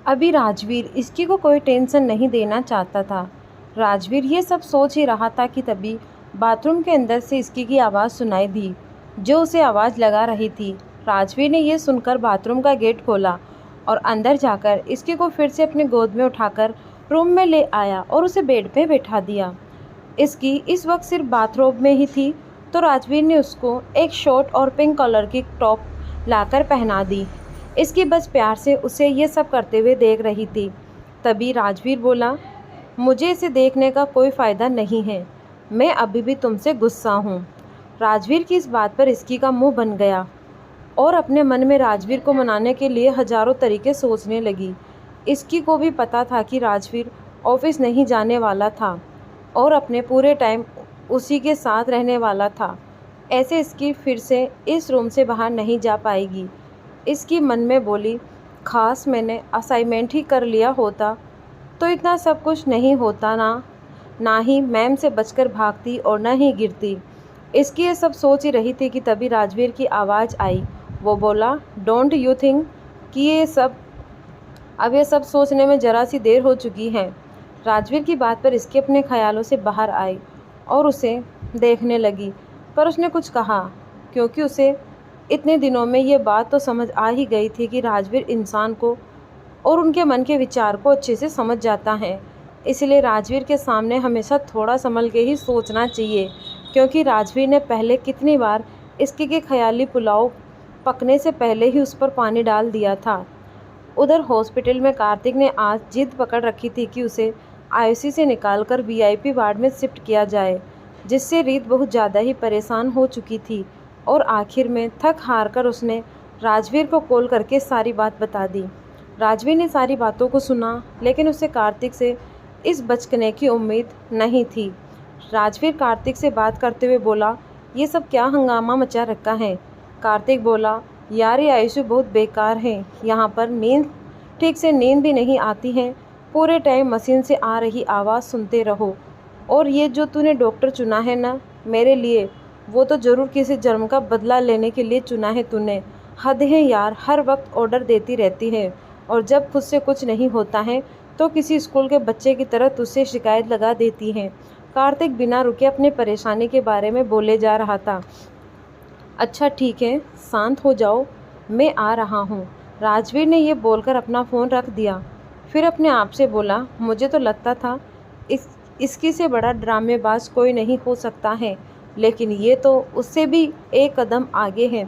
अभी राजवीर इसकी को कोई टेंशन नहीं देना चाहता था। राजवीर ये सब सोच ही रहा था कि तभी बाथरूम के अंदर से इसकी की आवाज़ सुनाई दी, जो उसे आवाज़ लगा रही थी। राजवीर ने यह सुनकर बाथरूम का गेट खोला और अंदर जाकर इसकी को फिर से अपनी गोद में उठाकर रूम में ले आया और उसे बेड पे बैठा दिया। इसकी इस वक्त सिर्फ बाथरूम में ही थी, तो राजवीर ने उसको एक शॉर्ट और पिंक कलर की टॉप लाकर पहना दी। इसकी बस प्यार से उसे ये सब करते हुए देख रही थी। तभी राजवीर बोला, मुझे इसे देखने का कोई फ़ायदा नहीं है, मैं अभी भी तुमसे गुस्सा हूँ। राजवीर की इस बात पर इसकी का मुंह बन गया और अपने मन में राजवीर को मनाने के लिए हजारों तरीके सोचने लगी। इसकी को भी पता था कि राजवीर ऑफिस नहीं जाने वाला था और अपने पूरे टाइम उसी के साथ रहने वाला था। ऐसे इसकी फिर से इस रूम से बाहर नहीं जा पाएगी। इसकी मन में बोली, खास मैंने असाइनमेंट ही कर लिया होता तो इतना सब कुछ नहीं होता ना ही मैम से बचकर भागती और न ही गिरती। इसकी ये सब सोच ही रही थी कि तभी राजवीर की आवाज़ आई। वो बोला, डोंट यू थिंक कि ये सब सोचने में ज़रा सी देर हो चुकी है। राजवीर की बात पर इसके अपने ख्यालों से बाहर आई और उसे देखने लगी, पर उसने कुछ कहा क्योंकि उसे इतने दिनों में ये बात तो समझ आ ही गई थी कि राजवीर इंसान को और उनके मन के विचार को अच्छे से समझ जाता है। इसलिए राजवीर के सामने हमेशा थोड़ा संभल के ही सोचना चाहिए, क्योंकि राजवीर ने पहले कितनी बार इसके के ख्याली पुलाव पकने से पहले ही उस पर पानी डाल दिया था। उधर हॉस्पिटल में कार्तिक ने आज जिद पकड़ रखी थी कि उसे आईसीयू से निकालकर वीआईपी वार्ड में शिफ्ट किया जाए, जिससे रीत बहुत ज़्यादा ही परेशान हो चुकी थी और आखिर में थक हार कर उसने राजवीर को कॉल करके सारी बात बता दी। राजवीर ने सारी बातों को सुना, लेकिन उसे कार्तिक से इस बचकने की उम्मीद नहीं थी। राजवीर कार्तिक से बात करते हुए बोला, ये सब क्या हंगामा मचा रखा है। कार्तिक बोला, यार ये आईसीयू बहुत बेकार है, यहाँ पर ठीक से नींद भी नहीं आती है, पूरे टाइम मशीन से आ रही आवाज़ सुनते रहो। और ये जो तूने डॉक्टर चुना है ना मेरे लिए, वो तो ज़रूर किसी जुर्म का बदला लेने के लिए चुना है तूने। हद है यार, हर वक्त ऑर्डर देती रहती है और जब खुद से कुछ नहीं होता है तो किसी स्कूल के बच्चे की तरह तुझसे शिकायत लगा देती है। कार्तिक बिना रुके अपनी परेशानी के बारे में बोले जा रहा था। अच्छा ठीक है, शांत हो जाओ, मैं आ रहा हूँ। राजवीर ने ये बोलकर अपना फ़ोन रख दिया। फिर अपने आप से बोला, मुझे तो लगता था इसकी से बड़ा ड्रामेबाज कोई नहीं हो सकता है, लेकिन ये तो उससे भी एक कदम आगे है।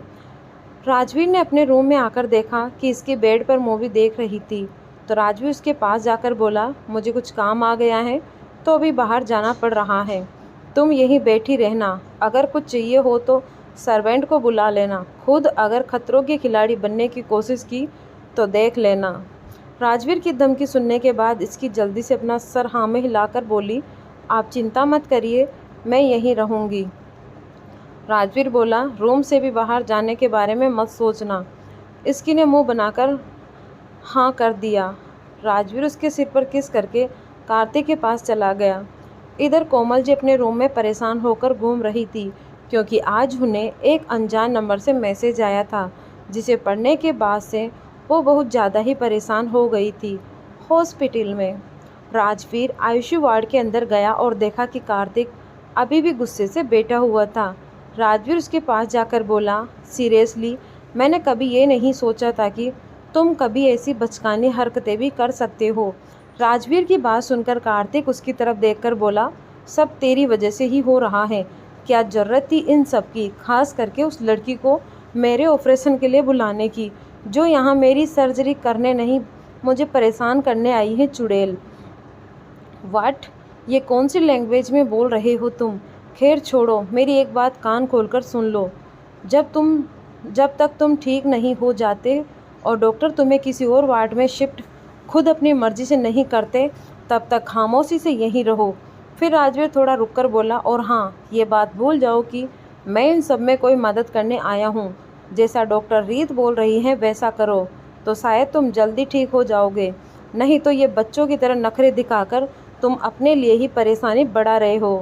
राजवीर ने अपने रूम में आकर देखा कि इसके बेड पर मूवी देख रही थी, तो राजवीर उसके पास जाकर बोला, मुझे कुछ काम आ गया है तो अभी बाहर जाना पड़ रहा है, तुम यहीं बैठी रहना, अगर कुछ चाहिए हो तो सर्वेंट को बुला लेना, खुद अगर खतरों के खिलाड़ी बनने की कोशिश की तो देख लेना। राजवीर की धमकी सुनने के बाद इसकी जल्दी से अपना सर हाँ में हिलाकर बोली, आप चिंता मत करिए, मैं यहीं रहूँगी। राजवीर बोला, रूम से भी बाहर जाने के बारे में मत सोचना। इसकी ने मुंह बनाकर हाँ कर दिया। राजवीर उसके सिर पर किस करके कार्तिक के पास चला गया। इधर कोमल जी अपने रूम में परेशान होकर घूम रही थी, क्योंकि आज उन्हें एक अनजान नंबर से मैसेज आया था, जिसे पढ़ने के बाद से वो बहुत ज़्यादा ही परेशान हो गई थी। हॉस्पिटल में राजवीर आईसीयू वार्ड के अंदर गया और देखा कि कार्तिक अभी भी गुस्से से बैठा हुआ था। राजवीर उसके पास जाकर बोला, सीरियसली मैंने कभी ये नहीं सोचा था कि तुम कभी ऐसी बचकानी हरकतें भी कर सकते हो। राजवीर की बात सुनकर कार्तिक उसकी तरफ देखकर बोला, सब तेरी वजह से ही हो रहा है, क्या ज़रूरत थी इन सब की, खास करके उस लड़की को मेरे ऑपरेशन के लिए बुलाने की, जो यहाँ मेरी सर्जरी करने नहीं मुझे परेशान करने आई है चुड़ैल। वाट, ये कौन सी लैंग्वेज में बोल रहे हो तुम। खैर छोड़ो, मेरी एक बात कान खोलकर सुन लो, जब तक तुम ठीक नहीं हो जाते और डॉक्टर तुम्हें किसी और वार्ड में शिफ्ट खुद अपनी मर्जी से नहीं करते, तब तक खामोशी से यहीं रहो। फिर राजवीर थोड़ा रुककर बोला, और हाँ, ये बात भूल जाओ कि मैं इन सब में कोई मदद करने आया हूँ। जैसा डॉक्टर रीत बोल रही है वैसा करो तो शायद तुम जल्दी ठीक हो जाओगे, नहीं तो ये बच्चों की तरह नखरे दिखाकर तुम अपने लिए ही परेशानी बढ़ा रहे हो।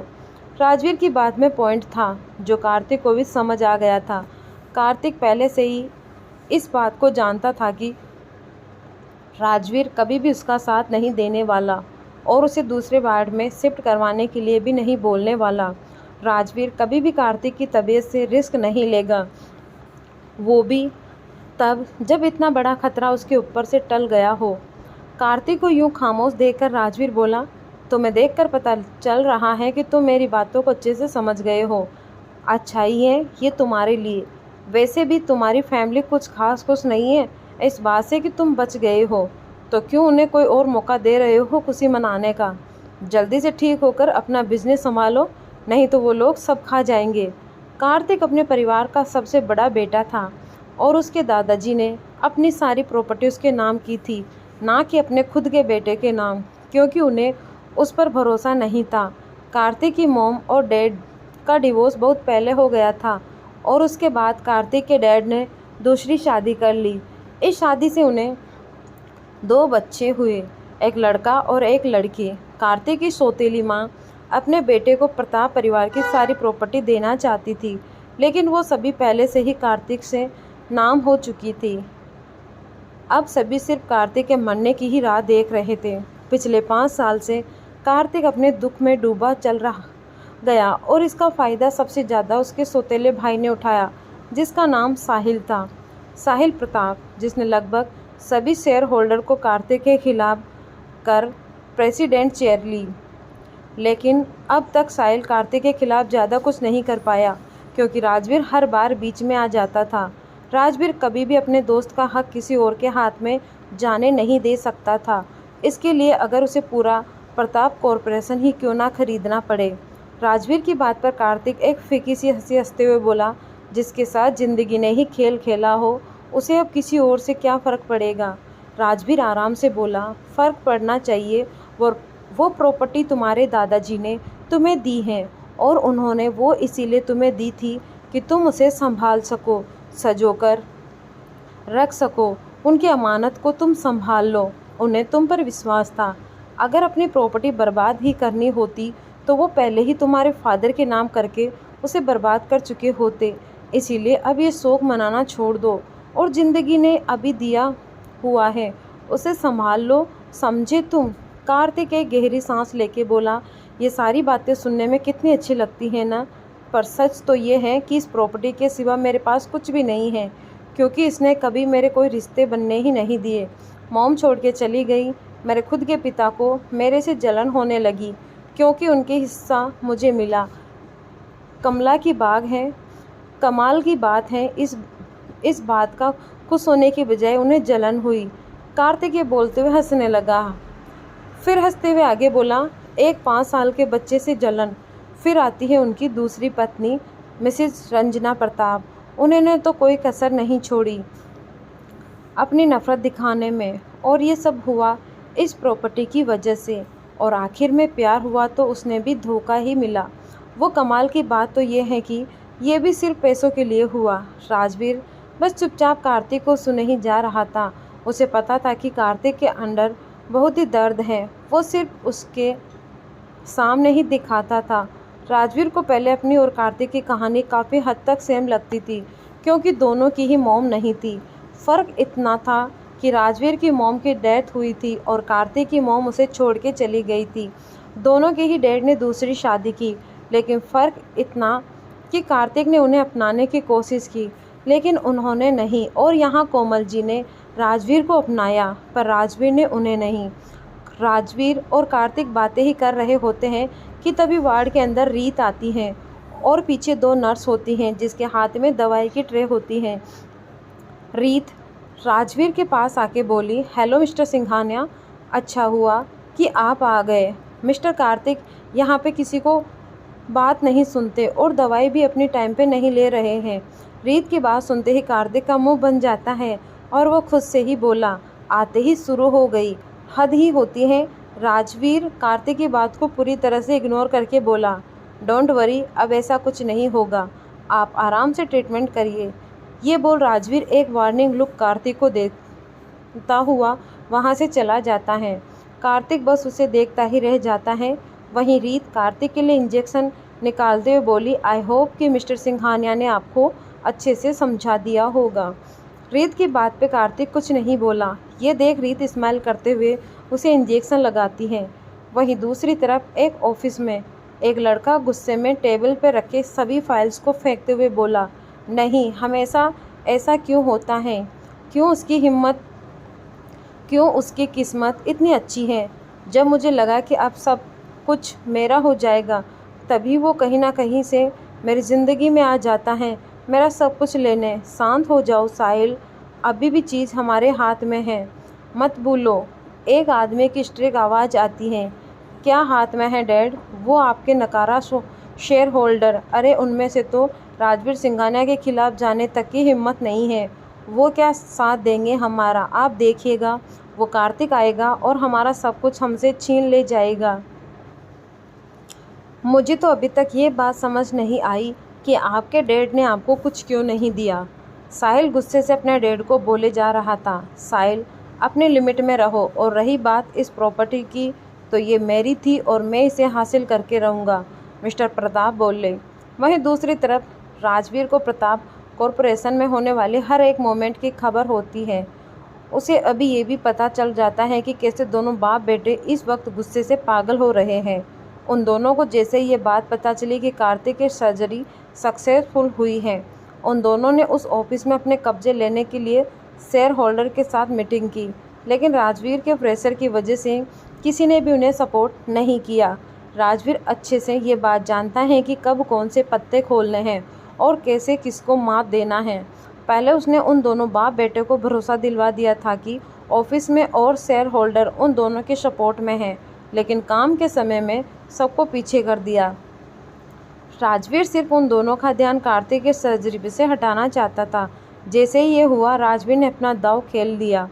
राजवीर की बात में पॉइंट था जो कार्तिक को भी समझ आ गया था। कार्तिक पहले से ही इस बात को जानता था कि राजवीर कभी भी उसका साथ नहीं देने वाला और उसे दूसरे वार्ड में शिफ्ट करवाने के लिए भी नहीं बोलने वाला। राजवीर कभी भी कार्तिक की तबीयत से रिस्क नहीं लेगा, वो भी तब जब इतना बड़ा खतरा उसके ऊपर से टल गया हो। कार्तिक को यूं खामोश देखकर राजवीर बोला, तुम्हें देखकर पता चल रहा है कि तुम मेरी बातों को अच्छे से समझ गए हो। अच्छा ही है ये तुम्हारे लिए। वैसे भी तुम्हारी फैमिली कुछ खास खुश नहीं है इस बात से कि तुम बच गए हो, तो क्यों उन्हें कोई और मौका दे रहे हो खुशी मनाने का। जल्दी से ठीक होकर अपना बिजनेस संभालो, नहीं तो वो लोग सब खा जाएंगे। कार्तिक अपने परिवार का सबसे बड़ा बेटा था और उसके दादाजी ने अपनी सारी प्रॉपर्टी उसके नाम की थी, ना कि अपने खुद के बेटे के नाम, क्योंकि उन्हें उस पर भरोसा नहीं था। कार्तिक की मॉम और डैड का डिवोर्स बहुत पहले हो गया था और उसके बाद कार्तिक के डैड ने दूसरी शादी कर ली। इस शादी से उन्हें 2 बच्चे हुए, एक लड़का और एक लड़की। कार्तिक की सौतेली माँ अपने बेटे को प्रताप परिवार की सारी प्रॉपर्टी देना चाहती थी, लेकिन वो सभी पहले से ही कार्तिक से नाम हो चुकी थी। अब सभी सिर्फ कार्तिक के मरने की ही राह देख रहे थे। पिछले 5 साल से कार्तिक अपने दुख में डूबा चल रहा गया और इसका फ़ायदा सबसे ज़्यादा उसके सौतेले भाई ने उठाया, जिसका नाम साहिल था। साहिल प्रताप, जिसने लगभग सभी शेयर होल्डर को कार्तिक के खिलाफ कर प्रेसिडेंट चेयर ली। लेकिन अब तक साहिल कार्तिक के खिलाफ ज़्यादा कुछ नहीं कर पाया, क्योंकि राजवीर हर बार बीच में आ जाता था। राजवीर कभी भी अपने दोस्त का हक किसी और के हाथ में जाने नहीं दे सकता था, इसके लिए अगर उसे पूरा प्रताप कॉरपोरेशन ही क्यों ना खरीदना पड़े। राजवीर की बात पर कार्तिक एक फीकी सी हंसी हंसते हुए बोला, जिसके साथ ज़िंदगी ने ही खेल खेला हो उसे अब किसी और से क्या फ़र्क पड़ेगा। राजवीर आराम से बोला, फ़र्क पड़ना चाहिए। वो प्रॉपर्टी तुम्हारे दादाजी ने तुम्हें दी है और उन्होंने वो इसीलिए तुम्हें दी थी कि तुम उसे संभाल सको, सजोकर रख सको। उनकी अमानत को तुम संभाल लो, उन्हें तुम पर विश्वास था। अगर अपनी प्रॉपर्टी बर्बाद ही करनी होती तो वो पहले ही तुम्हारे फादर के नाम करके उसे बर्बाद कर चुके होते। इसीलिए अब ये शोक मनाना छोड़ दो और ज़िंदगी ने अभी दिया हुआ है उसे संभाल लो, समझे तुम। कार्तिक एक गहरी सांस लेके बोला, ये सारी बातें सुनने में कितनी अच्छी लगती हैं ना, पर सच तो ये है कि इस प्रॉपर्टी के सिवा मेरे पास कुछ भी नहीं है, क्योंकि इसने कभी मेरे कोई रिश्ते बनने ही नहीं दिए। मॉम छोड़ के चली गई, मेरे खुद के पिता को मेरे से जलन होने लगी क्योंकि उनके हिस्सा मुझे मिला। कमला की बाग है, कमाल की बात है, इस बात का खुश होने की बजाय उन्हें जलन हुई। कार्तिक ये बोलते हुए हंसने लगा, फिर हंसते हुए आगे बोला, एक 5 साल के बच्चे से जलन। फिर आती है उनकी दूसरी पत्नी मिसेस रंजना प्रताप, उन्होंने तो कोई कसर नहीं छोड़ी अपनी नफ़रत दिखाने में, और ये सब हुआ इस प्रॉपर्टी की वजह से। और आखिर में प्यार हुआ तो उसने भी धोखा ही मिला। वो कमाल की बात तो ये है कि ये भी सिर्फ पैसों के लिए हुआ। राजवीर बस चुपचाप कार्तिक को सुने ही जा रहा था। उसे पता था कि कार्तिक के अंदर बहुत ही दर्द है, वो सिर्फ उसके सामने ही दिखाता था। राजवीर को पहले अपनी और कार्तिक की कहानी काफ़ी हद तक सेम लगती थी, क्योंकि दोनों की ही मॉम नहीं थी। फ़र्क इतना था कि राजवीर की मॉम की डेथ हुई थी और कार्तिक की मॉम उसे छोड़ के चली गई थी। दोनों के ही डैड ने दूसरी शादी की, लेकिन फ़र्क इतना कि कार्तिक ने उन्हें अपनाने की कोशिश की, लेकिन उन्होंने नहीं, और यहाँ कोमल जी ने राजवीर को अपनाया पर राजवीर ने उन्हें नहीं। राजवीर और कार्तिक बातें ही कर रहे होते हैं कि तभी वार्ड के अंदर रीत आती है और पीछे 2 नर्स होती हैं जिसके हाथ में दवाई की ट्रे होती है। रीत राजवीर के पास आके बोली, हेलो मिस्टर सिंघानिया, अच्छा हुआ कि आप आ गए। मिस्टर कार्तिक यहाँ पे किसी को बात नहीं सुनते और दवाई भी अपनी टाइम पे नहीं ले रहे हैं। रीत की बात सुनते ही कार्तिक का मुंह बन जाता है और वो खुद से ही बोला, आते ही शुरू हो गई, हद ही होती है। राजवीर कार्तिक की बात को पूरी तरह से इग्नोर करके बोला, डोंट वरी, अब ऐसा कुछ नहीं होगा, आप आराम से ट्रीटमेंट करिए। ये बोल राजवीर एक वार्निंग लुक कार्तिक को देता हुआ वहाँ से चला जाता है। कार्तिक बस उसे देखता ही रह जाता है। वहीं रीत कार्तिक के लिए इंजेक्शन निकालते हुए बोली, आई होप कि मिस्टर सिंघानिया ने आपको अच्छे से समझा दिया होगा। रीत की बात पे कार्तिक कुछ नहीं बोला। ये देख रीत स्माइल करते हुए उसे इंजेक्शन लगाती है। वहीं दूसरी तरफ एक ऑफिस में एक लड़का गुस्से में टेबल पर रखे सभी फाइल्स को फेंकते हुए बोला, नहीं, हमेशा ऐसा क्यों होता है? क्यों उसकी हिम्मत, क्यों उसकी किस्मत इतनी अच्छी है? जब मुझे लगा कि अब सब कुछ मेरा हो जाएगा, तभी वो कहीं ना कहीं से मेरी ज़िंदगी में आ जाता है, मेरा सब कुछ लेने। शांत हो जाओ साहिल, अभी भी चीज़ हमारे हाथ में है, मत भूलो। एक आदमी की स्ट्रिक आवाज़ आती है। क्या हाथ में है डैड? वो आपके नकारा शेयर होल्डर। अरे उनमें से तो राजवीर सिंघानिया के खिलाफ जाने तक की हिम्मत नहीं है। वो क्या साथ देंगे हमारा? आप देखिएगा, वो कार्तिक आएगा और हमारा सब कुछ हमसे छीन ले जाएगा। मुझे तो अभी तक ये बात समझ नहीं आई कि आपके डैड ने आपको कुछ क्यों नहीं दिया। साहिल गुस्से से अपने डैड को बोले जा रहा था। साहिल, अपने लिमिट में रहो, और रही बात इस प्रॉपर्टी की, तो ये मेरी थी और मैं इसे हासिल करके रहूँगा, मिस्टर प्रताप बोले। वहीं दूसरी तरफ राजवीर को प्रताप कॉरपोरेशन में होने वाले हर एक मोमेंट की खबर होती है। उसे अभी ये भी पता चल जाता है कि कैसे दोनों बाप बेटे इस वक्त गुस्से से पागल हो रहे हैं। उन दोनों को जैसे ये बात पता चली कि कार्तिक की सर्जरी सक्सेसफुल हुई है, उन दोनों ने उस ऑफिस में अपने कब्जे लेने के लिए शेयर होल्डर के साथ मीटिंग की। लेकिन राजवीर के प्रेशर की वजह से किसी ने भी उन्हें सपोर्ट नहीं किया। राजवीर अच्छे से ये बात जानता है कि कब कौन से पत्ते खोलने हैं और कैसे किसको मात देना है। पहले उसने उन दोनों बाप बेटे को भरोसा दिलवा दिया था कि ऑफिस में और शेयर होल्डर उन दोनों के सपोर्ट में हैं, लेकिन काम के समय में सबको पीछे कर दिया। राजवीर सिर्फ उन दोनों का ध्यान कार्तिक के सर्जरी से हटाना चाहता था। जैसे ही ये हुआ, राजवीर ने अपना दांव खेल दिया।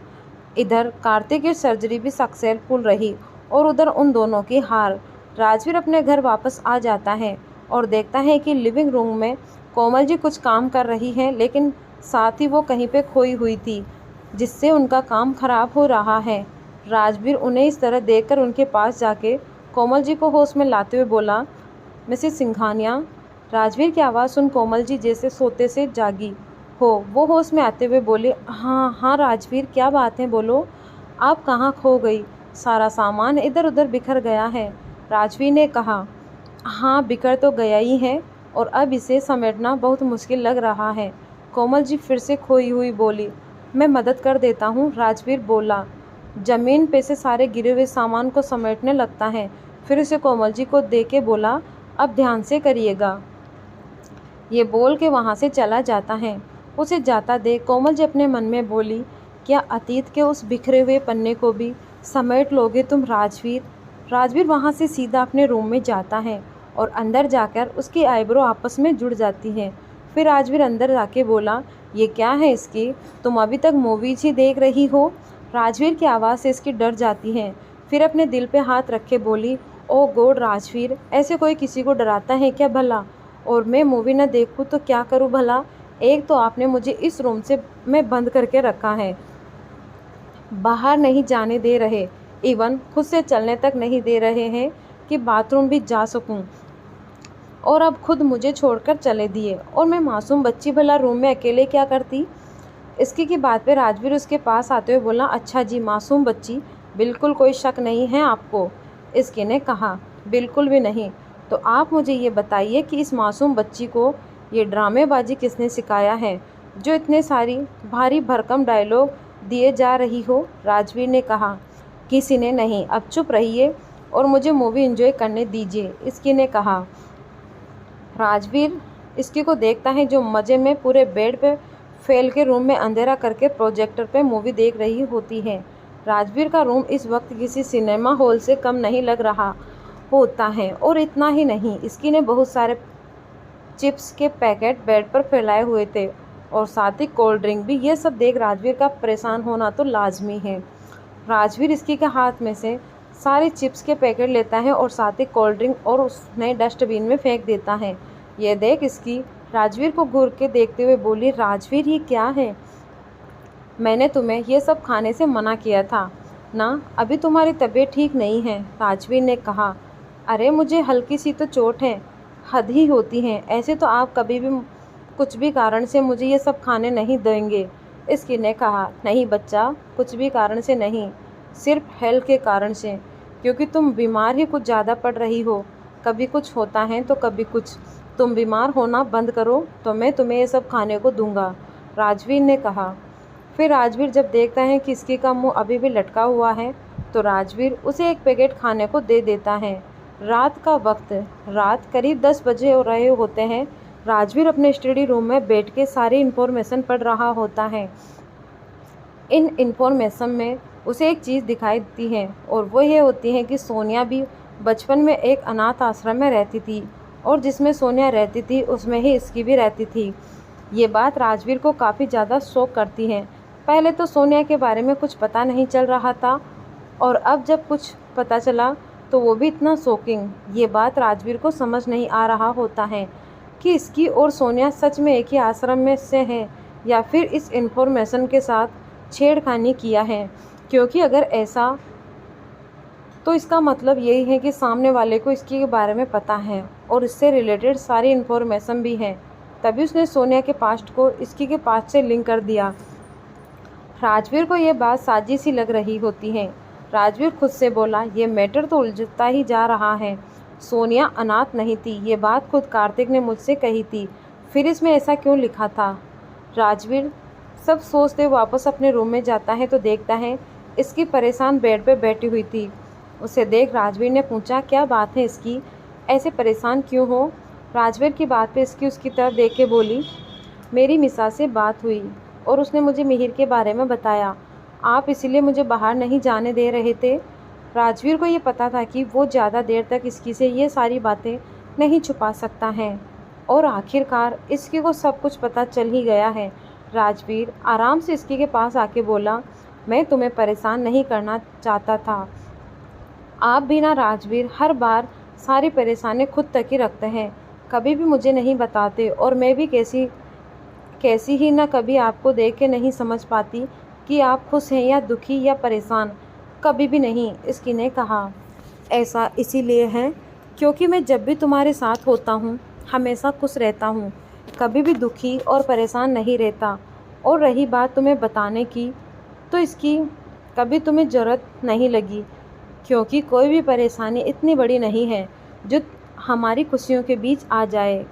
इधर कार्तिक की सर्जरी भी सक्सेसफुल रही और उधर उन दोनों की हार। राजवीर अपने घर वापस आ जाता है और देखता है कि लिविंग रूम में कोमल जी कुछ काम कर रही है, लेकिन साथ ही वो कहीं पे खोई हुई थी, जिससे उनका काम खराब हो रहा है। राजवीर उन्हें इस तरह देखकर उनके पास जाके कोमल जी को होश में लाते हुए बोला, मिसेस सिंघानिया। राजवीर की आवाज़ सुन कोमल जी जैसे सोते से जागी हो वो होश में आते हुए बोली, हाँ हाँ राजवीर, क्या बात है, बोलो, आप कहाँ खो गई? सारा सामान इधर उधर बिखर गया है। राजवीर ने कहा, हाँ बिखर तो गया ही है, और अब इसे समेटना बहुत मुश्किल लग रहा है। कोमल जी फिर से खोई हुई बोली, मैं मदद कर देता हूँ। राजवीर बोला, ज़मीन पे से सारे गिरे हुए सामान को समेटने लगता है। फिर उसे कोमल जी को दे के बोला, अब ध्यान से करिएगा। ये बोल के वहाँ से चला जाता है। उसे जाता देख कोमल जी अपने मन में बोली, क्या अतीत के उस बिखरे हुए पन्ने को भी समेट लोगे तुम राजवीर? राजवीर वहाँ से सीधा अपने रूम में जाता है और अंदर जाकर उसकी आईब्रो आपस में जुड़ जाती है। फिर राजवीर अंदर जाके बोला, ये क्या है इसकी? तुम अभी तक मूवीज ही देख रही हो? राजवीर की आवाज़ से इसकी डर जाती है। फिर अपने दिल पे हाथ रख के बोली, ओ गॉड राजवीर, ऐसे कोई किसी को डराता है क्या भला? और मैं मूवी न देखूं तो क्या करूं भला? एक तो आपने मुझे इस रूम से में बंद करके रखा है, बाहर नहीं जाने दे रहे, इवन खुद से चलने तक नहीं दे रहे हैं कि बाथरूम भी जा सकूं, और अब खुद मुझे छोड़कर चले दिए। और मैं मासूम बच्ची भला रूम में अकेले क्या करती? इसकी की बात पे राजवीर उसके पास आते हुए बोला, अच्छा जी, मासूम बच्ची, बिल्कुल कोई शक नहीं है आपको? इसकी ने कहा, बिल्कुल भी नहीं। तो आप मुझे ये बताइए कि इस मासूम बच्ची को ये ड्रामेबाजी किसने सिखाया है, जो इतने सारी भारी भरकम डायलॉग दिए जा रही हो? राजवीर ने कहा, किसी ने नहीं, अब चुप रहिए और मुझे मूवी एंजॉय करने दीजिए, इसकी ने कहा। राजवीर इसकी को देखता है, जो मज़े में पूरे बेड पे फैल के रूम में अंधेरा करके प्रोजेक्टर पे मूवी देख रही होती है। राजवीर का रूम इस वक्त किसी सिनेमा हॉल से कम नहीं लग रहा होता है। और इतना ही नहीं, इसकी ने बहुत सारे चिप्स के पैकेट बेड पर फैलाए हुए थे और साथ ही कोल्ड ड्रिंक भी। ये सब देख राजवीर का परेशान होना तो लाजमी है। राजवीर इसकी के हाथ में से सारे चिप्स के पैकेट लेता है और साथ ही कोल्ड ड्रिंक और उसने डस्टबिन में फेंक देता है। ये देख इसकी राजवीर को घूर के देखते हुए बोली, राजवीर ये क्या है? मैंने तुम्हें ये सब खाने से मना किया था ना, अभी तुम्हारी तबीयत ठीक नहीं है। राजवीर ने कहा, अरे मुझे हल्की सी तो चोट है, हद ही होती है। ऐसे तो आप कभी भी कुछ भी कारण से मुझे ये सब खाने नहीं देंगे। इसकी ने कहा, नहीं बच्चा, कुछ भी कारण से नहीं, सिर्फ हेल्थ के कारण से, क्योंकि तुम बीमार ही कुछ ज़्यादा पड़ रही हो। कभी कुछ होता है तो कभी कुछ। तुम बीमार होना बंद करो तो मैं तुम्हें ये सब खाने को दूंगा, राजवीर ने कहा। फिर राजवीर जब देखता है कि इसकी का मुंह अभी भी लटका हुआ है तो राजवीर उसे एक पैकेट खाने को दे देता है। रात का वक्त, रात करीब 10 बजे हो रहे होते हैं। राजवीर अपने स्टडी रूम में बैठ के सारी इन्फॉर्मेशन पढ़ रहा होता है। इन इन्फॉर्मेशन में उसे एक चीज़ दिखाई देती है और वो ये होती है कि सोनिया भी बचपन में एक अनाथ आश्रम में रहती थी और जिसमें सोनिया रहती थी उसमें ही इसकी भी रहती थी। ये बात राजवीर को काफ़ी ज़्यादा शौक करती है। पहले तो सोनिया के बारे में कुछ पता नहीं चल रहा था और अब जब कुछ पता चला तो वो भी इतना शॉकिंग। ये बात राजवीर को समझ नहीं आ रहा होता है कि इसकी और सोनिया सच में एक ही आश्रम में से हैं या फिर इस इन्फॉर्मेशन के साथ छेड़खानी किया है, क्योंकि अगर ऐसा तो इसका मतलब यही है कि सामने वाले को इसके बारे में पता है और इससे रिलेटेड सारी इन्फॉर्मेशन भी है। तभी उसने सोनिया के पास्ट को इसकी के पास्ट से लिंक कर दिया। राजवीर को यह बात साजिश सी लग रही होती है। राजवीर खुद से बोला, ये मैटर तो उलझता ही जा रहा है। सोनिया अनाथ नहीं थी, ये बात खुद कार्तिक ने मुझसे कही थी, फिर इसमें ऐसा क्यों लिखा था। राजवीर सब सोचते वापस अपने रूम में जाता है तो देखता है इसकी परेशान बेड पे बैठी हुई थी। उसे देख राजवीर ने पूछा, क्या बात है इसकी, ऐसे परेशान क्यों हो। राजवीर की बात पे इसकी उसकी तरफ देख के बोली, मेरी मिसा से बात हुई और उसने मुझे मिहिर के बारे में बताया, आप इसीलिए मुझे बाहर नहीं जाने दे रहे थे। राजवीर को ये पता था कि वो ज़्यादा देर तक इसकी से ये सारी बातें नहीं छुपा सकता है और आखिरकार इसकी को सब कुछ पता चल ही गया है। राजवीर आराम से इसकी के पास आके बोला, मैं तुम्हें परेशान नहीं करना चाहता था। आप भी ना राजवीर हर बार सारी परेशानी खुद तक ही रखते हैं, कभी भी मुझे नहीं बताते और मैं भी कैसी ही ना कभी आपको देख के नहीं समझ पाती कि आप खुश हैं या दुखी या परेशान, कभी भी नहीं। इसकी ने कहा, ऐसा इसीलिए है क्योंकि मैं जब भी तुम्हारे साथ होता हूँ हमेशा खुश रहता हूँ, कभी भी दुखी और परेशान नहीं रहता। और रही बात तुम्हें बताने की तो इसकी कभी तुम्हें ज़रूरत नहीं लगी, क्योंकि कोई भी परेशानी इतनी बड़ी नहीं है जो हमारी खुशियों के बीच आ जाए।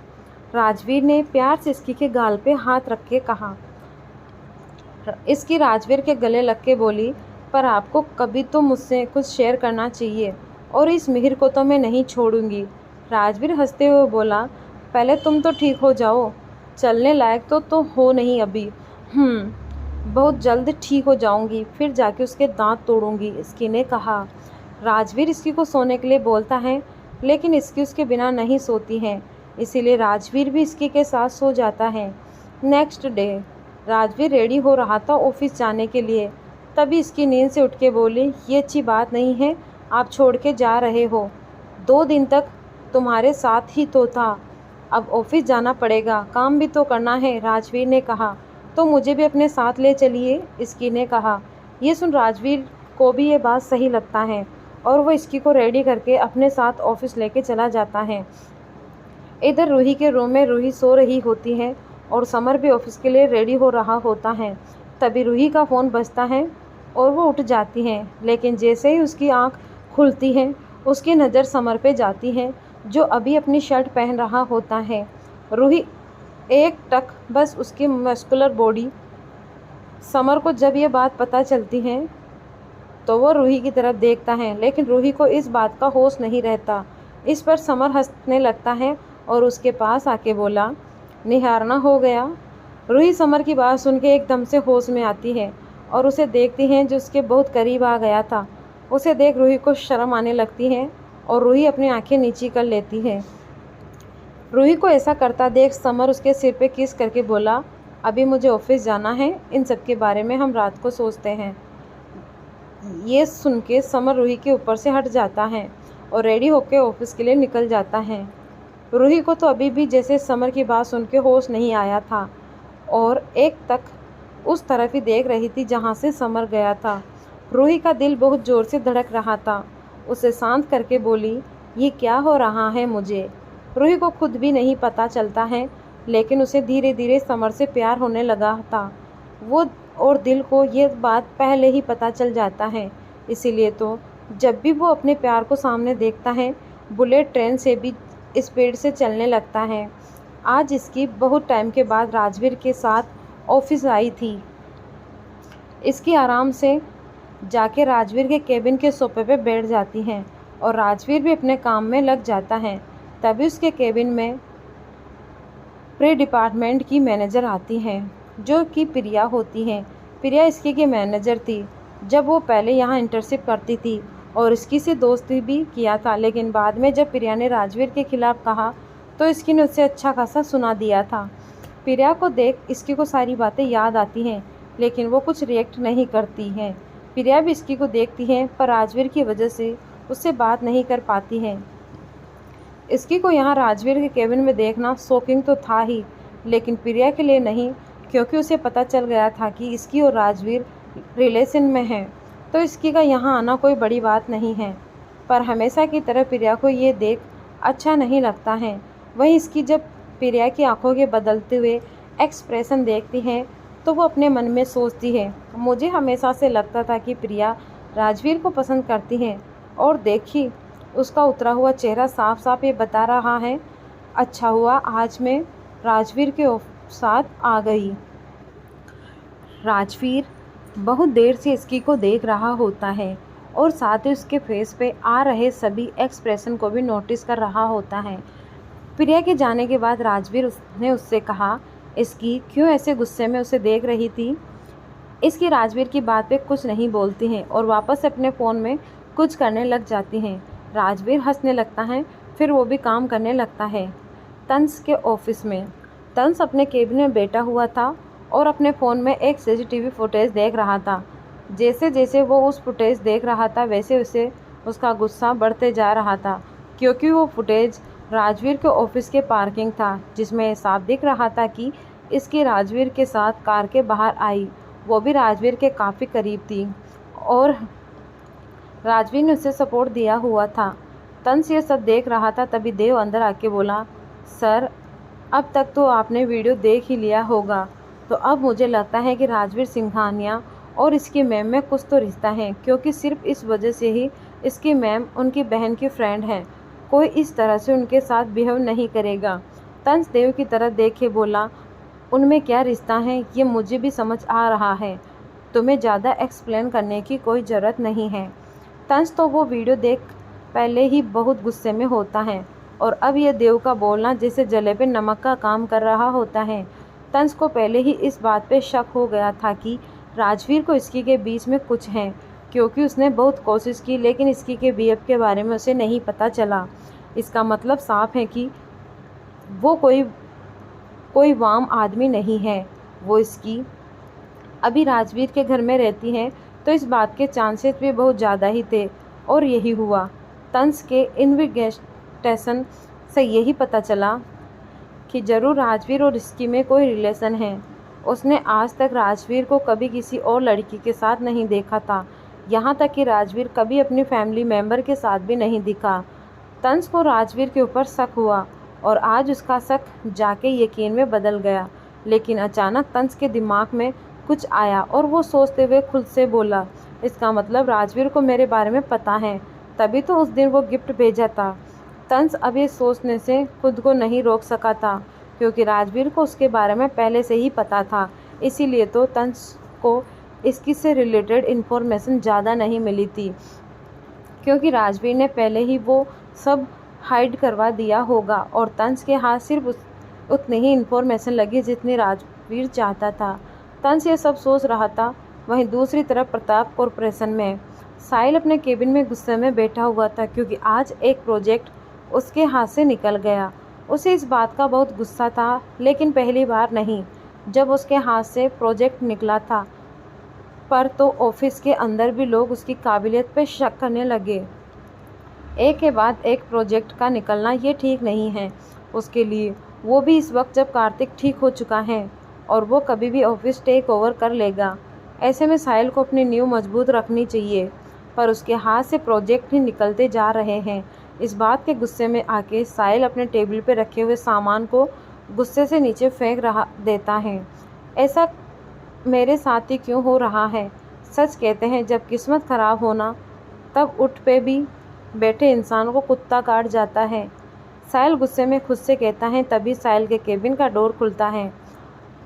राजवीर ने प्यार से इसकी के गाल पे हाथ रख के कहा। इसकी राजवीर के गले लग के बोली, पर आपको कभी तो मुझसे कुछ शेयर करना चाहिए और इस मिहिर को तो मैं नहीं छोड़ूंगी। राजवीर हंसते हुए बोला, पहले तुम तो ठीक हो जाओ, चलने लायक तो हो नहीं अभी। बहुत जल्द ठीक हो जाऊंगी, फिर जाके उसके दांत तोड़ूंगी, इसकी ने कहा। राजवीर इसकी को सोने के लिए बोलता है लेकिन इसकी उसके बिना नहीं सोती है, इसीलिए राजवीर भी इसकी के साथ सो जाता है। नेक्स्ट डे राजवीर रेडी हो रहा था ऑफिस जाने के लिए, तभी इसकी नींद से उठ के बोली, ये अच्छी बात नहीं है आप छोड़ के जा रहे हो, 2 दिन तक तुम्हारे साथ ही तो था, अब ऑफिस जाना पड़ेगा, काम भी तो करना है। राजवीर ने कहा, तो मुझे भी अपने साथ ले चलिए, इसकी ने कहा। ये सुन राजवीर को भी ये बात सही लगता है और वो इसकी को रेडी करके अपने साथ ऑफिस लेके चला जाता है। इधर रूही के रूम में रूही सो रही होती है और समर भी ऑफिस के लिए रेडी हो रहा होता है। तभी रूही का फ़ोन बजता है और वो उठ जाती है, लेकिन जैसे ही उसकी आंख खुलती है उसकी नज़र समर पे जाती है जो अभी अपनी शर्ट पहन रहा होता है। रूही एक टक बस उसकी मस्कुलर बॉडी। समर को जब ये बात पता चलती है तो वो रूही की तरफ देखता है, लेकिन रूही को इस बात का होश नहीं रहता। इस पर समर हंसने लगता है और उसके पास आके बोला, निहारना हो गया। रूही समर की बात सुन के एकदम से होश में आती है और उसे देखती है जो उसके बहुत करीब आ गया था। उसे देख रूही को शर्म आने लगती है और रूही अपनी आंखें नीची कर लेती है। रूही को ऐसा करता देख समर उसके सिर पे किस करके बोला, अभी मुझे ऑफिस जाना है, इन सब के बारे में हम रात को सोचते हैं। ये सुन के समर रूही के ऊपर से हट जाता है और रेडी होकर ऑफिस के लिए निकल जाता है। रूही को तो अभी भी जैसे समर की बात सुन के होश नहीं आया था और एक तक उस तरफ ही देख रही थी जहाँ से समर गया था। रूही का दिल बहुत ज़ोर से धड़क रहा था। उसे शांत करके बोली, ये क्या हो रहा है मुझे। रूही को खुद भी नहीं पता चलता है, लेकिन उसे धीरे धीरे समर से प्यार होने लगा था। वो और दिल को ये बात पहले ही पता चल जाता है। इसीलिए तो जब भी वो अपने प्यार को सामने देखता है, बुलेट ट्रेन से भी स्पीड से चलने लगता है। आज इसकी बहुत टाइम के बाद राजवीर के साथ ऑफिस आई थी। इसकी आराम से जाके राजवीर के केबिन के सोफे पे बैठ जाती हैं और राजवीर भी अपने काम में लग जाता है। तभी उसके केबिन में प्री डिपार्टमेंट की मैनेजर आती हैं, जो कि प्रिया होती हैं। प्रिया इसकी की मैनेजर थी जब वो पहले यहाँ इंटर्नशिप करती थी और इसकी से दोस्ती भी किया था, लेकिन बाद में जब प्रिया ने राजवीर के खिलाफ कहा तो इसकी ने उसे अच्छा खासा सुना दिया था। प्रिया को देख इसकी को सारी बातें याद आती हैं, लेकिन वो कुछ रिएक्ट नहीं करती है। प्रिया भी इसकी को देखती है पर राजवीर की वजह से उससे बात नहीं कर पाती है। इसकी को यहाँ राजवीर के केबिन में देखना शॉकिंग तो था ही, लेकिन प्रिया के लिए नहीं, क्योंकि उसे पता चल गया था कि इसकी और राजवीर रिलेशन में हैं, तो इसकी का यहाँ आना कोई बड़ी बात नहीं है। पर हमेशा की तरह प्रिया को ये देख अच्छा नहीं लगता है। वहीं इसकी जब प्रिया की आंखों के बदलते हुए एक्सप्रेशन देखती है तो वो अपने मन में सोचती है, मुझे हमेशा से लगता था कि प्रिया राजवीर को पसंद करती है, और देखी उसका उतरा हुआ चेहरा साफ साफ ये बता रहा है। अच्छा हुआ आज मैं राजवीर के साथ आ गई। राजवीर बहुत देर से इसकी को देख रहा होता है और साथ ही उसके फेस पे आ रहे सभी एक्सप्रेशन को भी नोटिस कर रहा होता है। प्रिया के जाने के बाद राजवीर ने उससे कहा, इसकी क्यों ऐसे गुस्से में उसे देख रही थी। इसकी राजवीर की बात पे कुछ नहीं बोलती हैं और वापस अपने फ़ोन में कुछ करने लग जाती हैं। राजवीर हंसने लगता है, फिर वो भी काम करने लगता है। तंस के ऑफिस में तंस अपने केबिन में बैठा हुआ था और अपने फ़ोन में एक सीसीटीवी फुटेज देख रहा था। जैसे जैसे वो उस फुटेज देख रहा था वैसे वैसे उसका गुस्सा बढ़ते जा रहा था, क्योंकि वो फुटेज राजवीर के ऑफिस के पार्किंग था, जिसमें साफ दिख रहा था कि इसकी राजवीर के साथ कार के बाहर आई, वो भी राजवीर के काफ़ी करीब थी और राजवीर ने उसे सपोर्ट दिया हुआ था। तंस ये सब देख रहा था, तभी देव अंदर आके बोला, सर अब तक तो आपने वीडियो देख ही लिया होगा, तो अब मुझे लगता है कि राजवीर सिंघानिया और इसकी मैम में कुछ तो रिश्ता है, क्योंकि सिर्फ इस वजह से ही इसकी मैम उनकी बहन की फ्रेंड है। कोई इस तरह से उनके साथ बिहेव नहीं करेगा। तंस देव की तरफ देखे बोला, उनमें क्या रिश्ता है ये मुझे भी समझ आ रहा है, तुम्हें ज़्यादा एक्सप्लेन करने की कोई ज़रूरत नहीं है। तंस तो वो वीडियो देख पहले ही बहुत गुस्से में होता है और अब ये देव का बोलना जैसे जले पे नमक का काम कर रहा होता है। तंस को पहले ही इस बात पे शक हो गया था कि राजवीर को इसकी के बीच में कुछ है, क्योंकि उसने बहुत कोशिश की लेकिन इसकी के बीएफ के बारे में उसे नहीं पता चला। इसका मतलब साफ है कि वो कोई वाम आदमी नहीं है। वो इसकी अभी राजवीर के घर में रहती हैं, तो इस बात के चांसेस भी बहुत ज़्यादा ही थे और यही हुआ। तंस के इन्वेस्टिगेशन से यही पता चला कि ज़रूर राजवीर और इसकी में कोई रिलेशन है। उसने आज तक राजवीर को कभी किसी और लड़की के साथ नहीं देखा था, यहाँ तक कि राजवीर कभी अपनी फैमिली मेम्बर के साथ भी नहीं दिखा। तंस को राजवीर के ऊपर शक हुआ और आज उसका शक जाके यकीन में बदल गया। लेकिन अचानक तंस के दिमाग में कुछ आया और वो सोचते हुए खुद से बोला, इसका मतलब राजवीर को मेरे बारे में पता है, तभी तो उस दिन वो गिफ्ट भेजा था। तंस अब ये सोचने से खुद को नहीं रोक सका था, क्योंकि राजवीर को उसके बारे में पहले से ही पता था। इसीलिए तो तंस को इसकी से रिलेटेड इन्फॉर्मेशन ज़्यादा नहीं मिली थी, क्योंकि राजवीर ने पहले ही वो सब हाइड करवा दिया होगा और तंस के हाथ सिर्फ उतनी ही इन्फॉर्मेशन लगी जितनी राजवीर चाहता था। तंस ये सब सोच रहा था। वहीं दूसरी तरफ प्रताप कॉरपोरेशन में साहिल अपने केबिन में गुस्से में बैठा हुआ था, क्योंकि आज एक प्रोजेक्ट उसके हाथ से निकल गया। उसे इस बात का बहुत गुस्सा था, लेकिन पहली बार नहीं जब उसके हाथ से प्रोजेक्ट निकला था। पर तो ऑफिस के अंदर भी लोग उसकी काबिलियत पर शक करने लगे। एक के बाद एक प्रोजेक्ट का निकलना ये ठीक नहीं है उसके लिए, वो भी इस वक्त जब कार्तिक ठीक हो चुका है और वो कभी भी ऑफिस टेक ओवर कर लेगा। ऐसे में साहिल को अपनी नींव मजबूत रखनी चाहिए, पर उसके हाथ से प्रोजेक्ट ही निकलते जा रहे हैं। इस बात के गुस्से में आके साहिल अपने टेबल पे रखे हुए सामान को गुस्से से नीचे फेंक देता है। ऐसा मेरे साथ ही क्यों हो रहा है? सच कहते हैं जब किस्मत खराब होना तब उठ पे भी बैठे इंसान को कुत्ता काट जाता है। साहिल गुस्से में खुद से कहता है। तभी साहिल के केबिन का डोर खुलता है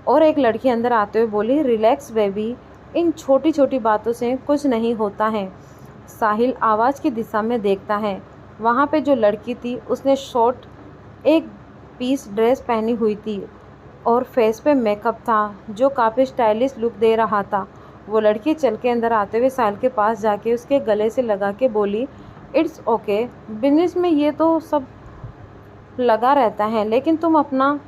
और एक लड़की अंदर आते हुए बोली, रिलैक्स बेबी, इन छोटी छोटी बातों से कुछ नहीं होता है। साहिल आवाज़ की दिशा में देखता है। वहाँ पे जो लड़की थी उसने शॉर्ट एक पीस ड्रेस पहनी हुई थी और फेस पे मेकअप था जो काफ़ी स्टाइलिश लुक दे रहा था। वो लड़की चल के अंदर आते हुए साहिल के पास जाके उसके गले से लगा के बोली, इट्स ओके, बिजनेस में ये तो सब लगा रहता है, लेकिन तुम अपना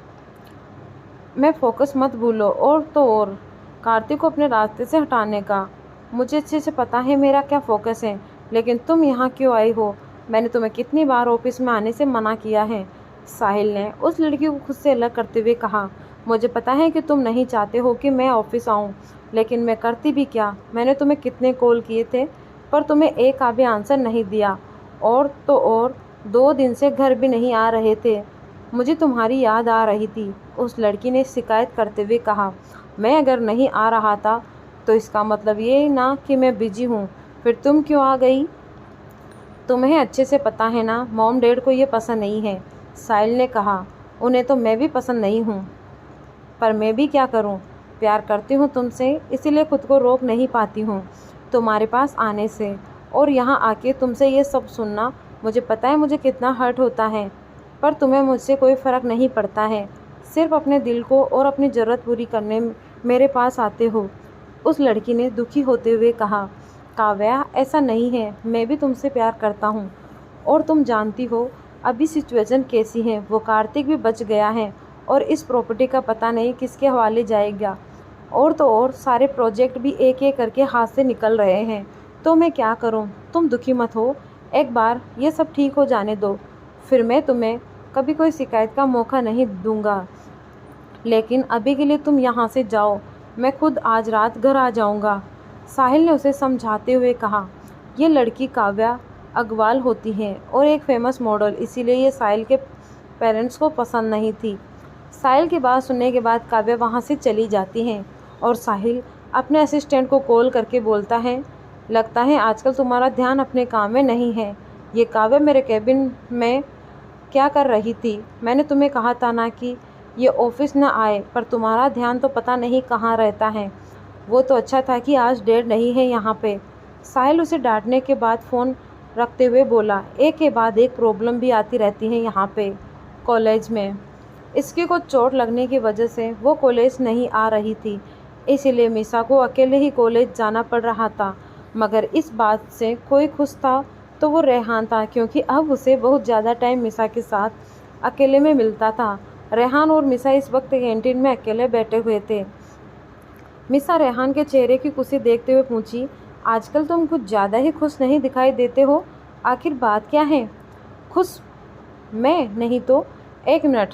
मैं फोकस मत भूलो। और तो और कार्तिक को अपने रास्ते से हटाने का मुझे अच्छे से पता है मेरा क्या फ़ोकस है, लेकिन तुम यहाँ क्यों आई हो? मैंने तुम्हें कितनी बार ऑफिस में आने से मना किया है। साहिल ने उस लड़की को खुद से अलग करते हुए कहा, मुझे पता है कि तुम नहीं चाहते हो कि मैं ऑफिस आऊँ, लेकिन मैं करती भी क्या? मैंने तुम्हें कितने कॉल किए थे पर तुम्हें एक का भी आंसर नहीं दिया। और तो और 2 दिन से घर भी नहीं आ रहे थे। मुझे तुम्हारी याद आ रही थी। उस लड़की ने शिकायत करते हुए कहा, मैं अगर नहीं आ रहा था तो इसका मतलब ये ना कि मैं बिजी हूँ, फिर तुम क्यों आ गई? तुम्हें अच्छे से पता है ना, मॉम डैड को ये पसंद नहीं है। साहिल ने कहा, उन्हें तो मैं भी पसंद नहीं हूँ, पर मैं भी क्या करूँ? प्यार करती हूँ तुमसे, इसीलिए खुद को रोक नहीं पाती हूँ तुम्हारे पास आने से। और यहाँ आके तुमसे ये सब सुनना, मुझे पता है मुझे कितना हर्ट होता है, पर तुम्हें मुझसे कोई फ़र्क नहीं पड़ता है। सिर्फ अपने दिल को और अपनी ज़रूरत पूरी करने मेरे पास आते हो। उस लड़की ने दुखी होते हुए कहा, काव्या, ऐसा नहीं है, मैं भी तुमसे प्यार करता हूँ और तुम जानती हो अभी सिचुएशन कैसी है। वो कार्तिक भी बच गया है और इस प्रॉपर्टी का पता नहीं किसके हवाले जाएगा। और तो और सारे प्रोजेक्ट भी एक एक करके हाथ से निकल रहे हैं। तो मैं क्या करूं? तुम दुखी मत हो, एक बार ये सब ठीक हो जाने दो, फिर मैं तुम्हें कभी कोई शिकायत का मौका नहीं दूंगा। लेकिन अभी के लिए तुम यहाँ से जाओ, मैं खुद आज रात घर आ जाऊँगा। साहिल ने उसे समझाते हुए कहा, ये लड़की काव्या अग्रवाल होती है और एक फेमस मॉडल, इसीलिए ये साहिल के पेरेंट्स को पसंद नहीं थी। साहिल की बात सुनने के बाद काव्या वहाँ से चली जाती है और साहिल अपने असिस्टेंट को कॉल करके बोलता है, लगता है आजकल तुम्हारा ध्यान अपने काम में नहीं है। ये काव्या मेरे कैबिन में क्या कर रही थी? मैंने तुम्हें कहा था ना कि ये ऑफिस न आए, पर तुम्हारा ध्यान तो पता नहीं कहाँ रहता है। वो तो अच्छा था कि आज डैड नहीं है यहाँ पे। साहिल उसे डांटने के बाद फ़ोन रखते हुए बोला, एक के बाद एक प्रॉब्लम भी आती रहती है यहाँ पे कॉलेज में। इसकी को चोट लगने की वजह से वो कॉलेज नहीं आ रही थी, इसीलिए मिसा को अकेले ही कॉलेज जाना पड़ रहा था। मगर इस बात से कोई खुश था तो वो रेहान था, क्योंकि अब उसे बहुत ज़्यादा टाइम मिसा के साथ अकेले में मिलता था। रेहान और मिसा इस वक्त कैंटीन में अकेले बैठे हुए थे। मिसा रेहान के चेहरे की खुशी देखते हुए पूछी, आजकल तुम कुछ ज़्यादा ही खुश नहीं दिखाई देते हो, आखिर बात क्या है? खुश? मैं नहीं तो? एक मिनट,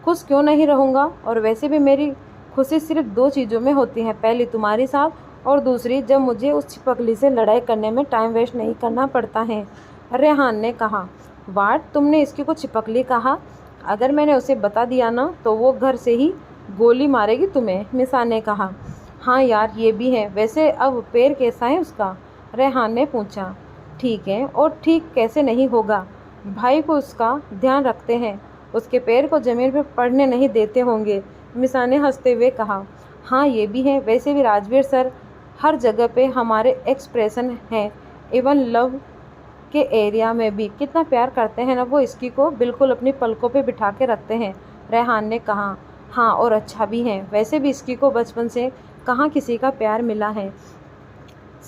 खुश क्यों नहीं रहूँगा? और वैसे भी मेरी खुशी सिर्फ 2 चीज़ों में होती है, पहली तुम्हारे साथ और दूसरी जब मुझे उस छिपकली से लड़ाई करने में टाइम वेस्ट नहीं करना पड़ता है। रेहान ने कहा, वाट, तुमने इसकी को छिपकली कहा? अगर मैंने उसे बता दिया ना तो वो घर से ही गोली मारेगी तुम्हें। मिसा ने कहा, हाँ यार ये भी है। वैसे अब पैर कैसा है उसका? रेहान ने पूछा। ठीक है, और ठीक कैसे नहीं होगा? भाई को उसका ध्यान रखते हैं, उसके पैर को ज़मीन पर पड़ने नहीं देते होंगे। मिसा ने हंसते हुए कहा, हाँ ये भी है। वैसे भी राजवीर सर हर जगह पे हमारे एक्सप्रेशन हैं, इवन लव के एरिया में भी कितना प्यार करते हैं ना वो, इसकी को बिल्कुल अपनी पलकों पे बिठा के रखते हैं। रेहान ने कहा, हाँ और अच्छा भी है। वैसे भी इसकी को बचपन से कहाँ किसी का प्यार मिला है,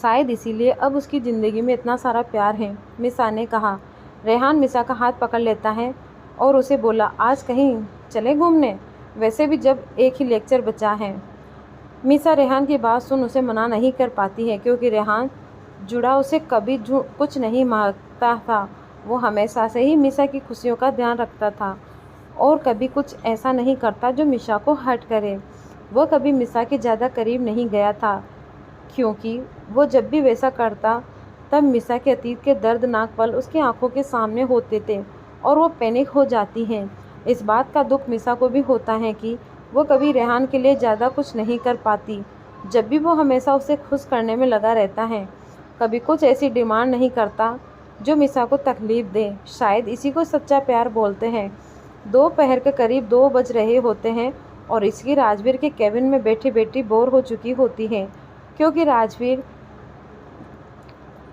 शायद इसीलिए अब उसकी ज़िंदगी में इतना सारा प्यार है। मिसा ने कहा। रेहान मिसा का हाथ पकड़ लेता है और उसे बोला, आज कहीं चले घूमने? वैसे भी जब एक ही लेक्चर बचा है। मिसा रेहान की बात सुन उसे मना नहीं कर पाती है, क्योंकि रेहान जुड़ा उसे कभी कुछ नहीं मांगता था। वो हमेशा से ही मिसा की खुशियों का ध्यान रखता था और कभी कुछ ऐसा नहीं करता जो मिसा को हर्ट करे। वो कभी मिसा के ज़्यादा करीब नहीं गया था, क्योंकि वो जब भी वैसा करता तब मिसा के अतीत के दर्दनाक पल उसकी आंखों के सामने होते थे और वो पैनिक हो जाती हैं। इस बात का दुख मिसा को भी होता है कि वो कभी रेहान के लिए ज़्यादा कुछ नहीं कर पाती। जब भी वो हमेशा उसे खुश करने में लगा रहता है, कभी कुछ ऐसी डिमांड नहीं करता जो मिसा को तकलीफ़ दे। शायद इसी को सच्चा प्यार बोलते हैं। दोपहर के करीब 2 बज रहे होते हैं और इसकी राजवीर के केबिन में बैठी बैठी बोर हो चुकी होती है, क्योंकि राजवीर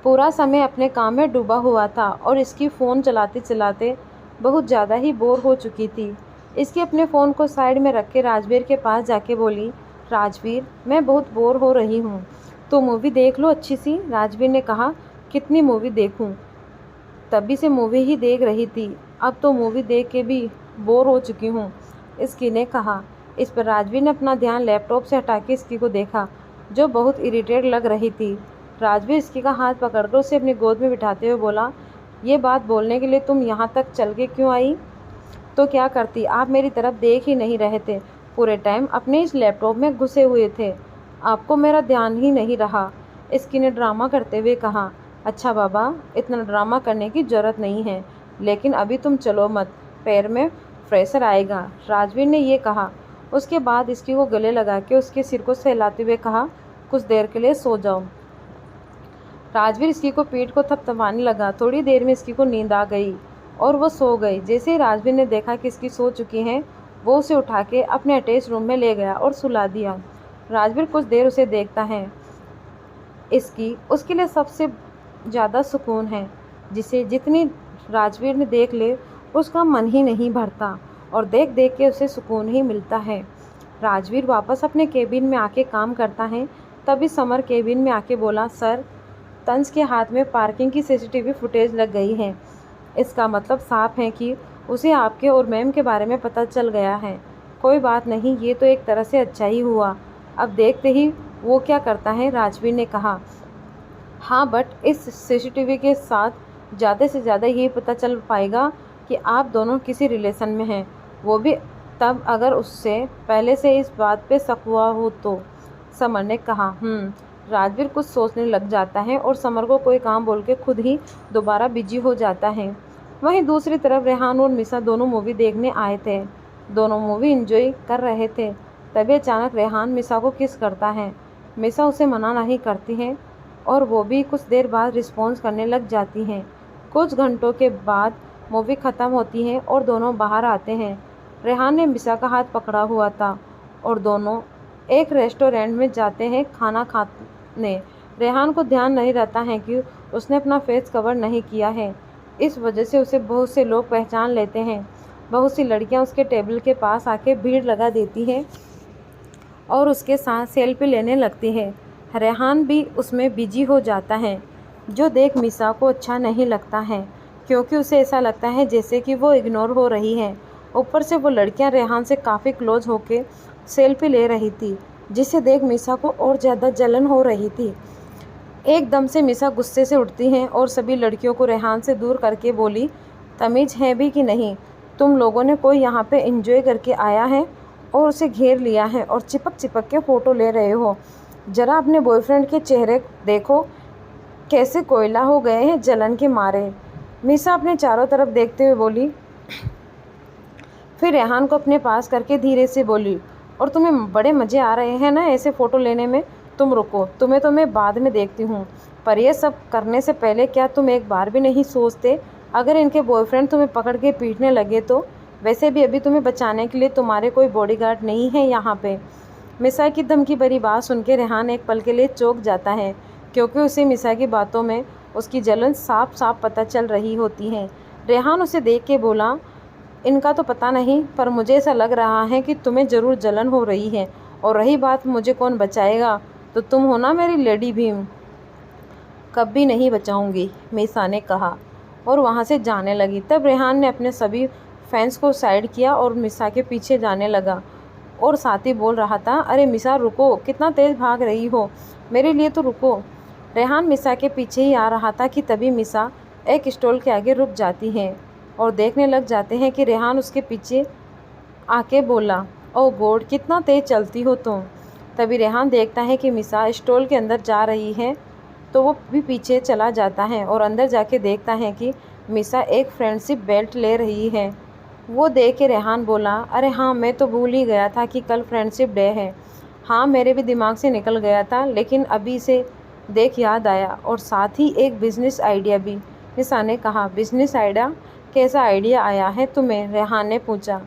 पूरा समय अपने काम में डूबा हुआ था और इसकी फ़ोन चलाते चलाते बहुत ज़्यादा ही बोर हो चुकी थी। इसकी अपने फ़ोन को साइड में रख के राजवीर के पास जाके बोली, राजवीर, मैं बहुत बोर हो रही हूँ, तो मूवी देख लो अच्छी सी। राजवीर ने कहा, कितनी मूवी देखूँ? तभी से मूवी ही देख रही थी, अब तो मूवी देख के भी बोर हो चुकी हूँ, इसकी ने कहा। इस पर राजवीर ने अपना ध्यान लैपटॉप से हटा के इसकी को देखा, जो बहुत इरिटेट लग रही थी। राजवीर इसकी का हाथ पकड़कर उसे अपनी गोद में बिठाते हुए बोला, ये बात बोलने के लिए तुम यहाँ तक चल के क्यों आई? तो क्या करती, आप मेरी तरफ देख ही नहीं रहे थे, पूरे टाइम अपने इस लैपटॉप में घुसे हुए थे, आपको मेरा ध्यान ही नहीं रहा, इसकी ने ड्रामा करते हुए कहा। अच्छा बाबा, इतना ड्रामा करने की ज़रूरत नहीं है, लेकिन अभी तुम चलो मत, पैर में प्रेशर आएगा, राजवीर ने ये कहा। उसके बाद इसकी को गले लगा के उसके सिर को सहलाते हुए कहा, कुछ देर के लिए सो जाओ। राजवीर इसकी को पीठ को थपथपाने लगा। थोड़ी देर में इसकी को नींद आ गई और वो सो गई। जैसे ही राजवीर ने देखा कि इसकी सो चुकी हैं, वो उसे उठा के अपने अटैच रूम में ले गया और सुला दिया। राजवीर कुछ देर उसे देखता है। इसकी उसके लिए सबसे ज़्यादा सुकून है, जिसे जितनी राजवीर ने देख ले उसका मन ही नहीं भरता और देख देख के उसे सुकून ही मिलता है। राजवीर वापस अपने केबिन में आके काम करता है। तभी समर केबिन में आके बोला, सर, तंज के हाथ में पार्किंग की सीसीटीवी फुटेज लग गई है। इसका मतलब साफ है कि उसे आपके और मैम के बारे में पता चल गया है। कोई बात नहीं, ये तो एक तरह से अच्छा ही हुआ, अब देखते ही वो क्या करता है, राजवीर ने कहा। हाँ, बट इस सीसीटीवी के साथ ज़्यादा से ज़्यादा ये पता चल पाएगा कि आप दोनों किसी रिलेशन में हैं, वो भी तब अगर उससे पहले से इस बात पे शक हुआ हो तो, समर ने कहा। राजवीर कुछ सोचने लग जाता है और समर को कोई काम बोल के खुद ही दोबारा बिजी हो जाता है। वहीं दूसरी तरफ रेहान और मिसा दोनों मूवी देखने आए थे। दोनों मूवी एंजॉय कर रहे थे। तभी अचानक रेहान मिसा को किस करता है। मिसा उसे मना नहीं करती है और वो भी कुछ देर बाद रिस्पॉन्स करने लग जाती हैं। कुछ घंटों के बाद मूवी ख़त्म होती है और दोनों बाहर आते हैं। रेहान ने मिसा का हाथ पकड़ा हुआ था और दोनों एक रेस्टोरेंट में जाते हैं खाना खाने। रेहान को ध्यान नहीं रहता है कि उसने अपना फेस कवर नहीं किया है, इस वजह से उसे बहुत से लोग पहचान लेते हैं। बहुत सी लड़कियां उसके टेबल के पास आके भीड़ लगा देती हैं और उसके साथ सेल्फी लेने लगती है। रेहान भी उसमें बिजी हो जाता है, जो देख मिसा को अच्छा नहीं लगता है, क्योंकि उसे ऐसा लगता है जैसे कि वो इग्नोर हो रही है। ऊपर से वो लड़कियां रेहान से काफ़ी क्लोज होके सेल्फी ले रही थी, जिसे देख मिसा को और ज़्यादा जलन हो रही थी। एकदम से मिसा गुस्से से उठती हैं और सभी लड़कियों को रेहान से दूर करके बोली, तमीज़ है भी कि नहीं, तुम लोगों ने कोई यहाँ पे एंजॉय करके आया है और उसे घेर लिया है और चिपक चिपक के फ़ोटो ले रहे हो। ज़रा अपने बॉयफ्रेंड के चेहरे देखो, कैसे कोयला हो गए हैं जलन के मारे। मिसा अपने चारों तरफ देखते हुए बोली, फिर रेहान को अपने पास करके धीरे से बोली, और तुम्हें बड़े मज़े आ रहे हैं ना ऐसे फ़ोटो लेने में, तुम रुको, तुम्हें तो मैं बाद में देखती हूँ, पर यह सब करने से पहले क्या तुम एक बार भी नहीं सोचते अगर इनके बॉयफ्रेंड तुम्हें पकड़ के पीटने लगे तो? वैसे भी अभी तुम्हें बचाने के लिए तुम्हारे कोई बॉडीगार्ड नहीं है यहाँ पे। मिसा की धमकी भरी बात सुन के रेहान एक पल के लिए चौंक जाता है, क्योंकि उसे मिसा की बातों में उसकी जलन साफ साफ पता चल रही होती है। रेहान उसे देख के बोला, इनका तो पता नहीं, पर मुझे ऐसा लग रहा है कि तुम्हें ज़रूर जलन हो रही है, और रही बात मुझे कौन बचाएगा, तो तुम हो ना मेरी लेडी भीम। कभी नहीं बचाऊंगी, मिसा ने कहा और वहाँ से जाने लगी। तब रेहान ने अपने सभी फैंस को साइड किया और मिसा के पीछे जाने लगा और साथ ही बोल रहा था, अरे मिसा रुको, कितना तेज़ भाग रही हो, मेरे लिए तो रुको। रेहान मिसा के पीछे ही आ रहा था कि तभी मिसा एक स्टॉल के आगे रुक जाती है और देखने लग जाते हैं कि रेहान उसके पीछे आके बोला, ओह गॉड, कितना तेज़ चलती हो तुम। तभी रेहान देखता है कि मिसा स्टॉल के अंदर जा रही है, तो वो भी पीछे चला जाता है और अंदर जाके देखता है कि मिसा एक फ्रेंडशिप बेल्ट ले रही है। वो देख के रेहान बोला, अरे हाँ, मैं तो भूल ही गया था कि कल फ्रेंडशिप डे है। हाँ, मेरे भी दिमाग से निकल गया था, लेकिन अभी इसे देख याद आया, और साथ ही एक बिजनेस आइडिया भी। निशा ने कहा। Business idea? कैसा आइडिया आया है तुम्हें? रेहान ने पूछा।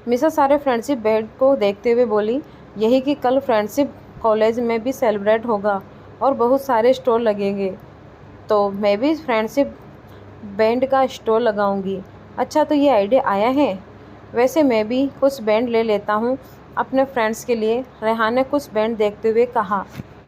मिसा सारे फ्रेंडशिप बैंड को देखते हुए बोली, यही कि कल फ्रेंडशिप कॉलेज में भी सेलिब्रेट होगा और बहुत सारे स्टॉल लगेंगे, तो मैं भी फ्रेंडशिप बैंड का स्टॉल लगाऊंगी। अच्छा, तो ये आइडिया आया है। वैसे मैं भी कुछ बैंड ले लेता हूँ अपने फ्रेंड्स के लिए, रेहान ने कुछ बैंड देखते हुए कहा।